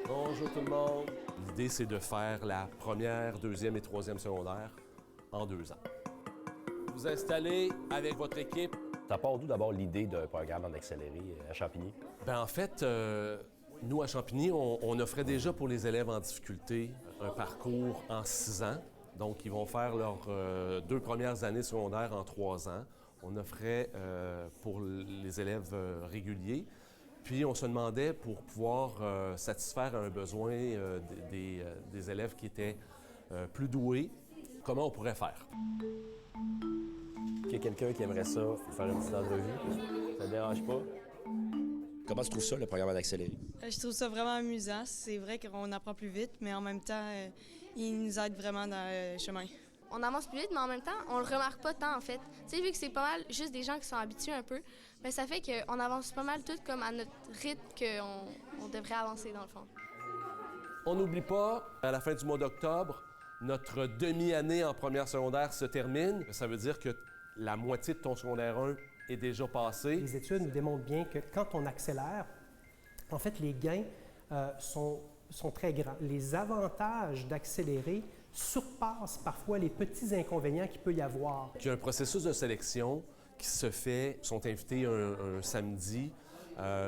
Bonjour tout le monde. L'idée, c'est de faire la première, deuxième et troisième secondaire en 2 ans. Vous installez avec votre équipe. Ça part d'où d'abord l'idée d'un programme en accéléré à Champigny? En fait, nous, à Champigny, on offrait déjà pour les élèves en difficulté un parcours en 6 ans. Donc, ils vont faire leurs 2 premières années secondaires en 3 ans. On offrait pour les élèves réguliers. Puis, on se demandait, pour pouvoir satisfaire un besoin des élèves qui étaient plus doués, comment on pourrait faire. Il y a quelqu'un qui aimerait ça, faire une petite entrevue. Ça te dérange pas? Comment tu trouves ça, le programme en accéléré? Je trouve ça vraiment amusant. C'est vrai qu'on apprend plus vite, mais en même temps, il nous aide vraiment dans le chemin. On avance plus vite, mais en même temps, on le remarque pas tant, en fait. Tu sais, vu que c'est pas mal juste des gens qui sont habitués un peu, mais ça fait qu'on avance pas mal tout comme à notre rythme qu'on devrait avancer, dans le fond. On n'oublie pas, à la fin du mois d'octobre, notre demi-année en première secondaire se termine. Ça veut dire que la moitié de ton secondaire 1 est déjà passée. Les études nous démontrent bien que quand on accélère, en fait, les gains sont très grands. Les avantages d'accélérer surpassent parfois les petits inconvénients qu'il peut y avoir. Il y a un processus de sélection qui se fait. Ils sont invités un samedi.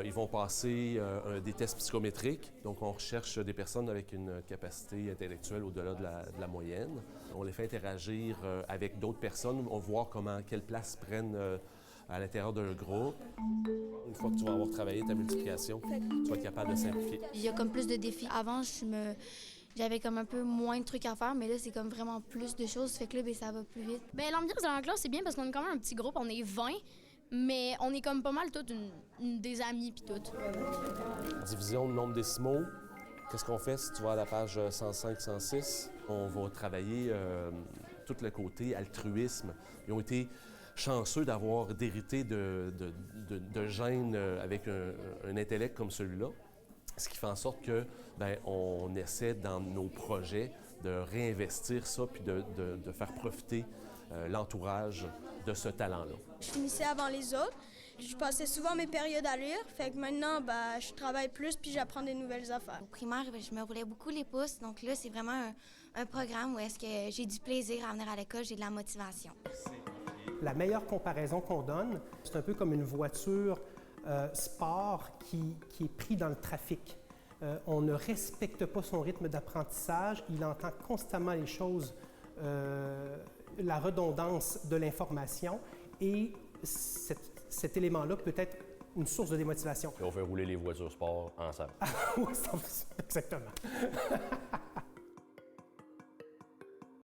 Ils vont passer des tests psychométriques. Donc, on recherche des personnes avec une capacité intellectuelle au-delà de la moyenne. On les fait interagir avec d'autres personnes. On voit quelle place prennent à l'intérieur d'un groupe. Une fois que tu vas avoir travaillé ta multiplication, tu vas être capable de simplifier. Il y a comme plus de défis. Avant, j'avais comme un peu moins de trucs à faire, mais là, c'est comme vraiment plus de choses. Fait que là, ça va plus vite. L'ambiance dans la classe, c'est bien parce qu'on est quand même un petit groupe, on est 20, mais on est comme pas mal toutes des amis puis tout. Division de nombre décimaux. Qu'est-ce qu'on fait si tu vas à la page 105-106? On va travailler tout le côté altruisme. Ils ont été chanceux d'hérité de gènes avec un intellect comme celui-là. Ce qui fait en sorte que on essaie dans nos projets de réinvestir ça puis de faire profiter l'entourage de ce talent-là. Je finissais avant les autres. Je passais souvent mes périodes à lire. Fait que maintenant, je travaille plus puis j'apprends des nouvelles affaires. Au primaire, je me roulais beaucoup les pouces. Donc là, c'est vraiment un programme où est-ce que j'ai du plaisir à venir à l'école, j'ai de la motivation. La meilleure comparaison qu'on donne, c'est un peu comme une voiture sport qui est pris dans le trafic. On ne respecte pas son rythme d'apprentissage. Il entend constamment les choses, la redondance de l'information et cet élément-là peut être une source de démotivation. Et on fait rouler les voitures sport ensemble. Oui, exactement.